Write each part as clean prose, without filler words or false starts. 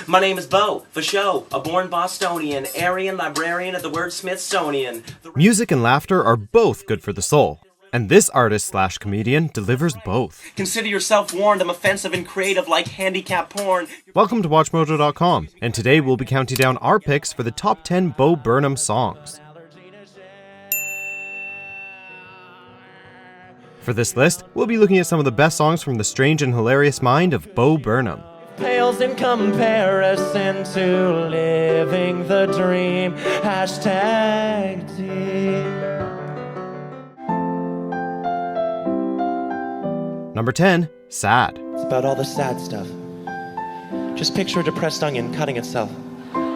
My name is Bo, for show, a born Bostonian, Aryan librarian of the word Smithsonian. Music and laughter are both good for the soul. And this artist/comedian delivers both. Consider yourself warned, I'm offensive and creative like handicap porn. Welcome to WatchMojo.com, and today we'll be counting down our picks for the top 10 Bo Burnham songs. For this list, we'll be looking at some of the best songs from the strange and hilarious mind of Bo Burnham. Pales in comparison to living the dream. #T. Number 10, Sad. It's about all the sad stuff. Just picture a depressed onion cutting itself.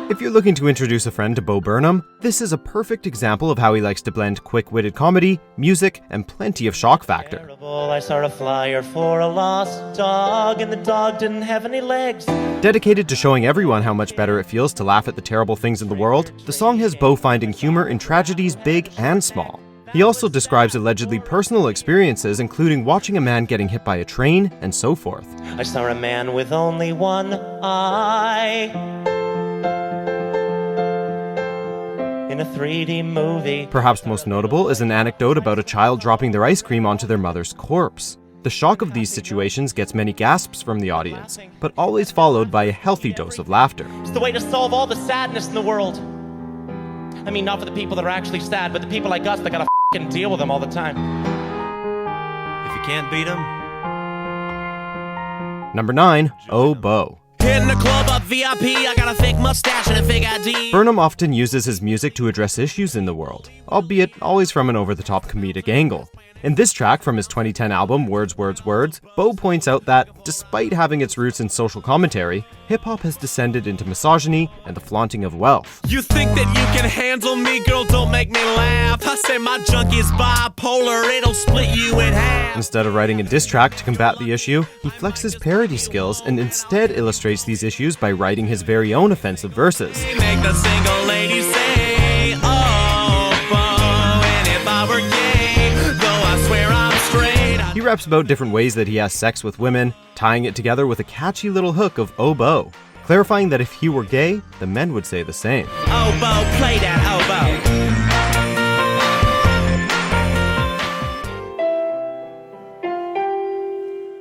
If you're looking to introduce a friend to Bo Burnham, this is a perfect example of how he likes to blend quick-witted comedy, music, and plenty of shock factor. Terrible, I saw a flyer for a lost dog, and the dog didn't have any legs. Dedicated to showing everyone how much better it feels to laugh at the terrible things in the world, the song has Bo finding humor in tragedies big and small. He also describes allegedly personal experiences, including watching a man getting hit by a train and so forth. I saw a man with only one eye in a 3D movie. Perhaps most notable is an anecdote about a child dropping their ice cream onto their mother's corpse. The shock of these situations gets many gasps from the audience, but always followed by a healthy dose of laughter. It's the way to solve all the sadness in the world. I mean, not for the people that are actually sad, but the people like us that gotta f***ing deal with them all the time. If you can't beat them. Number 9, Oboe. Hitting the club up VIP, I got a fake mustache and a fake ID. Burnham often uses his music to address issues in the world, albeit always from an over-the-top comedic angle. In this track from his 2010 album, Words, Words, Words, Bo points out that, despite having its roots in social commentary, hip-hop has descended into misogyny and the flaunting of wealth. You think that you can handle me, girl, don't make me laugh. I say my junk is bipolar, it'll split you in half. Instead of writing a diss track to combat the issue, he flexes parody skills and instead illustrates these issues by writing his very own offensive verses. Make the single lady say, oh, Bo, and if I were gay, though I swear I'm straight. He raps about different ways that he has sex with women, tying it together with a catchy little hook of Oboe, clarifying that if he were gay, the men would say the same. Oboe, play that oboe.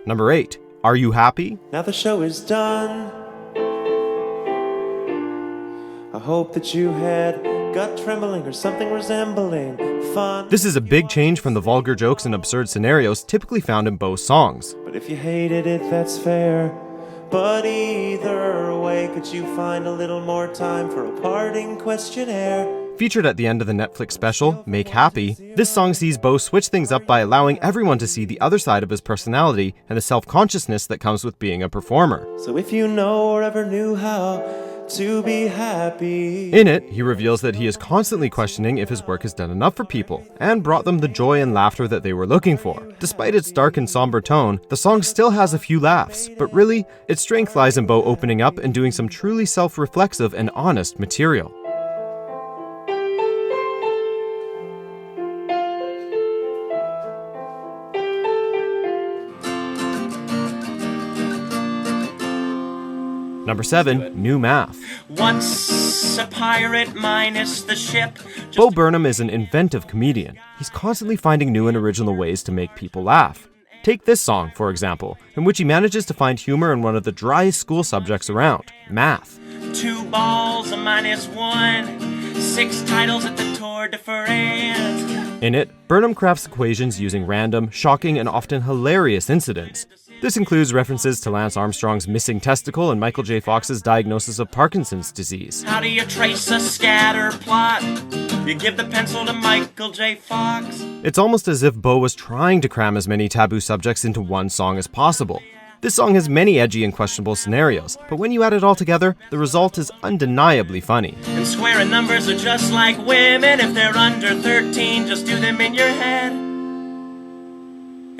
Number 8, Are You Happy? Now the show is done. I hope that you had gut trembling or something resembling fun. This is a big change from the vulgar jokes and absurd scenarios typically found in Bo's songs. But if you hated it, that's fair. But either way, could you find a little more time for a parting questionnaire? Featured at the end of the Netflix special, Make Happy, this song sees Bo switch things up by allowing everyone to see the other side of his personality and the self-consciousness that comes with being a performer. So if you know or ever knew how to be happy. In it, he reveals that he is constantly questioning if his work has done enough for people, and brought them the joy and laughter that they were looking for. Despite its dark and somber tone, the song still has a few laughs, but really, its strength lies in Bo opening up and doing some truly self-reflexive and honest material. Number 7, New Math. Once a pirate minus the ship. Bo Burnham is an inventive comedian. He's constantly finding new and original ways to make people laugh. Take this song, for example, in which he manages to find humor in one of the driest school subjects around, math. 2 balls, a -1. 6 titles at the Tour de France. In it, Burnham crafts equations using random, shocking, and often hilarious incidents. This includes references to Lance Armstrong's missing testicle and Michael J. Fox's diagnosis of Parkinson's disease. How do you trace a scatter plot? You give the pencil to Michael J. Fox. It's almost as if Bo was trying to cram as many taboo subjects into one song as possible. This song has many edgy and questionable scenarios, but when you add it all together, the result is undeniably funny. And square numbers are just like women. If they're under 13, just do them in your head.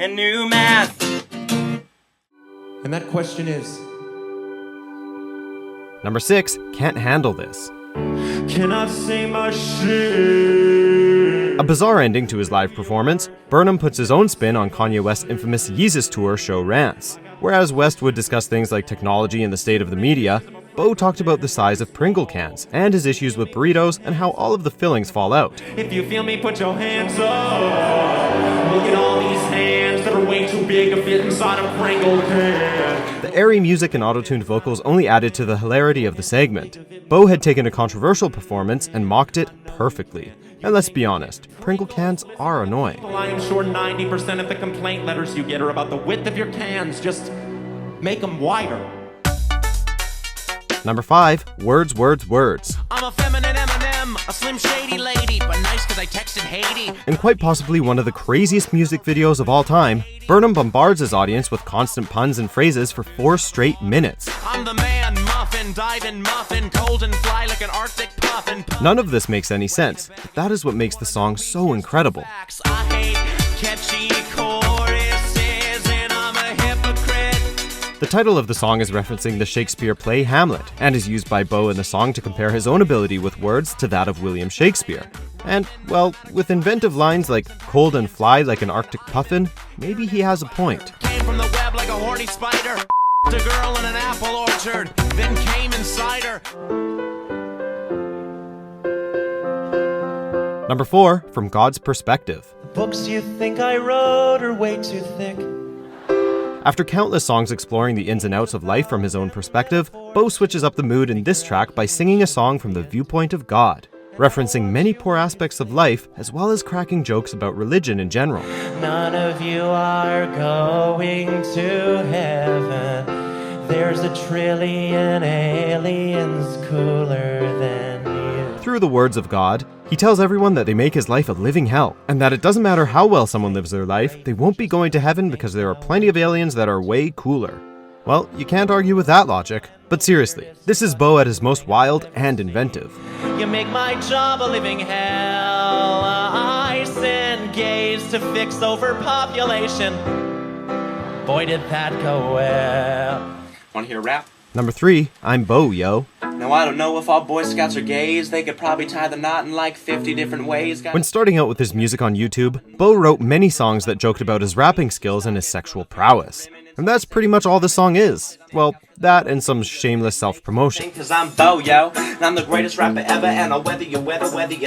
And new math. And that question is, Number 6, Can't Handle This. cannot say my shit. A bizarre ending to his live performance, Burnham puts his own spin on Kanye West's infamous Yeezus tour show Rants. Whereas West would discuss things like technology and the state of the media, Bo talked about the size of Pringle cans and his issues with burritos and how all of the fillings fall out. If you feel me, put your hands up. Look at all these hands that are way too big to fit inside a Pringle can. The airy music and auto-tuned vocals only added to the hilarity of the segment. Bo had taken a controversial performance and mocked it perfectly. And let's be honest, Pringle cans are annoying. Well, I am sure 90% of the complaint letters you get are about the width of your cans. Just make them wider. Number 5, Words, Words, Words. I'm a feminine M&M, a slim shady lady, but nice cause I texted Haiti. In quite possibly one of the craziest music videos of all time, Burnham bombards his audience with constant puns and phrases for 4 straight minutes. I'm the man, muffin, diving muffin, cold and fly like an Arctic puffin. None of this makes any sense, but that is what makes the song so incredible. I hate catchy choruses and I'm a hypocrite. The title of the song is referencing the Shakespeare play Hamlet, and is used by Bo in the song to compare his own ability with words to that of William Shakespeare. And, well, with inventive lines like cold and fly like an Arctic puffin, maybe he has a point. Came from the web like a horny spider. A girl in an apple orchard, then came inside her. Number 4, From God's Perspective. Books you think I wrote are way too thick. After countless songs exploring the ins and outs of life from his own perspective, Bo switches up the mood in this track by singing a song from the viewpoint of God, referencing many poor aspects of life as well as cracking jokes about religion in general. None of you are going to heaven. There's a trillion aliens cooler than you. Through the words of God, he tells everyone that they make his life a living hell, and that it doesn't matter how well someone lives their life, they won't be going to heaven because there are plenty of aliens that are way cooler. Well, you can't argue with that logic. But seriously, this is Bo at his most wild and inventive. You make my job a living hell. I send gays to fix overpopulation. Boy, did that go well. Wanna hear a rap? Number 3, I'm Bo, yo. Now I don't know if all Boy Scouts are gays. They could probably tie the knot in like 50 different ways. When starting out with his music on YouTube, Bo wrote many songs that joked about his rapping skills and his sexual prowess. And that's pretty much all the song is. Well, that and some shameless self-promotion. Cause I'm Bo, yo, and I'm the greatest rapper ever, and I'll whether you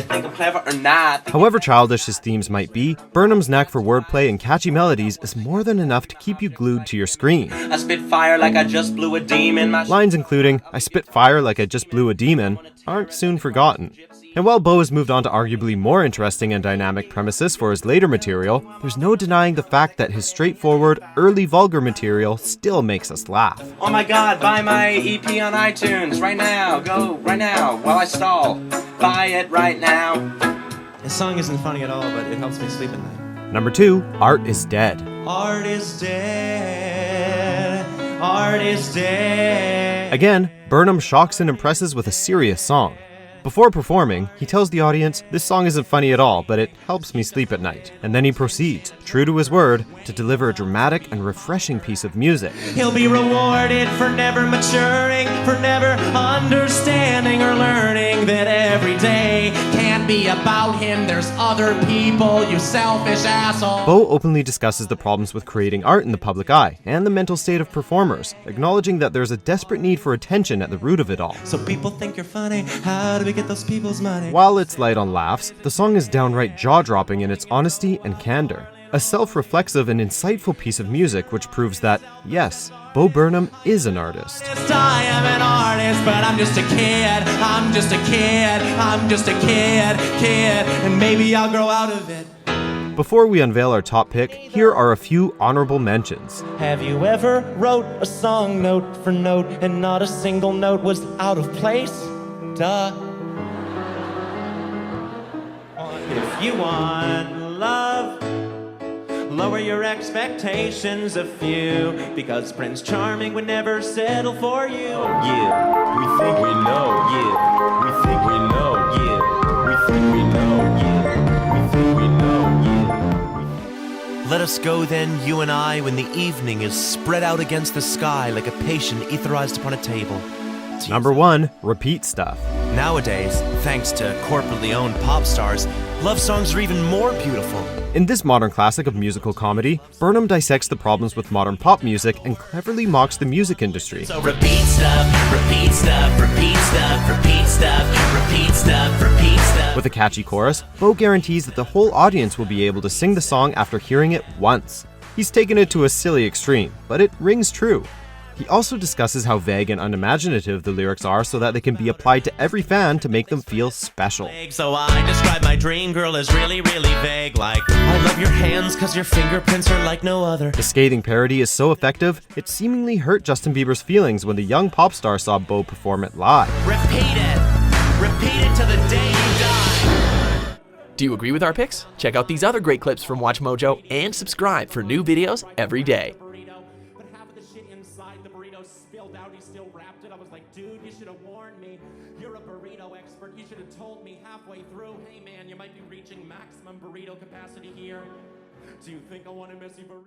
think I'm clever or not. However childish his themes might be, Burnham's knack for wordplay and catchy melodies is more than enough to keep you glued to your screen. I spit fire like I just blew a demon. Lines including, I spit fire like I just blew a demon, aren't soon forgotten. And while Bo has moved on to arguably more interesting and dynamic premises for his later material, there's no denying the fact that his straightforward, early vulgar material still makes us laugh. Oh my god, buy my EP on iTunes right now. Go right now while I stall. Buy it right now. This song isn't funny at all, but it helps me sleep at night. Number 2, Art is Dead. Art is dead. Art is dead. Again, Burnham shocks and impresses with a serious song. Before performing, he tells the audience, this song isn't funny at all, but it helps me sleep at night. And then he proceeds, true to his word, to deliver a dramatic and refreshing piece of music. He'll be rewarded for never maturing, for never understanding or learning that every day can't be about him. There's other people, you selfish asshole. Bo openly discusses the problems with creating art in the public eye and the mental state of performers, acknowledging that there's a desperate need for attention at the root of it all. So people think you're funny, how do we get those people's money? While it's light on laughs, the song is downright jaw-dropping in its honesty and candor. A self-reflexive and insightful piece of music which proves that, yes, Bo Burnham is an artist. I am an artist, but I'm just a kid. I'm just a kid. I'm just a kid, and maybe I'll grow out of it. Before we unveil our top pick, here are a few honorable mentions. Have you ever wrote a song note for note and not a single note was out of place? Duh. If you want love, lower your expectations a few, because Prince Charming would never settle for you. Yeah, we think we know. Yeah, we think we know. Yeah, we think we know. Yeah, we think we know. Yeah. Let us go then, you and I, when the evening is spread out against the sky like a patient etherized upon a table. Number 1, Repeat Stuff. Nowadays, thanks to corporately owned pop stars, Love songs are even more beautiful. In this modern classic of musical comedy, Burnham dissects the problems with modern pop music and cleverly mocks the music industry. So repeat stuff, repeat stuff, repeat stuff, repeat stuff, repeat stuff, repeat stuff. With a catchy chorus, Bo guarantees that the whole audience will be able to sing the song after hearing it once. He's taken it to a silly extreme, but it rings true. He also discusses how vague and unimaginative the lyrics are so that they can be applied to every fan to make them feel special. So I describe my dream girl as really, really vague. Like, I love your hands cause your fingerprints are like no other. The scathing parody is so effective, it seemingly hurt Justin Bieber's feelings when the young pop star saw Bo perform it live. Repeat it. Repeat it to the day you die. Do you agree with our picks? Check out these other great clips from Watch Mojo and subscribe for new videos every day. But half of the shit inside the burrito spilled out. He still wrapped it. I was like, dude, you should have warned me. You're a burrito expert. You should have told me halfway through, hey man, you might be reaching maximum burrito capacity here. Do you think I want a messy burrito?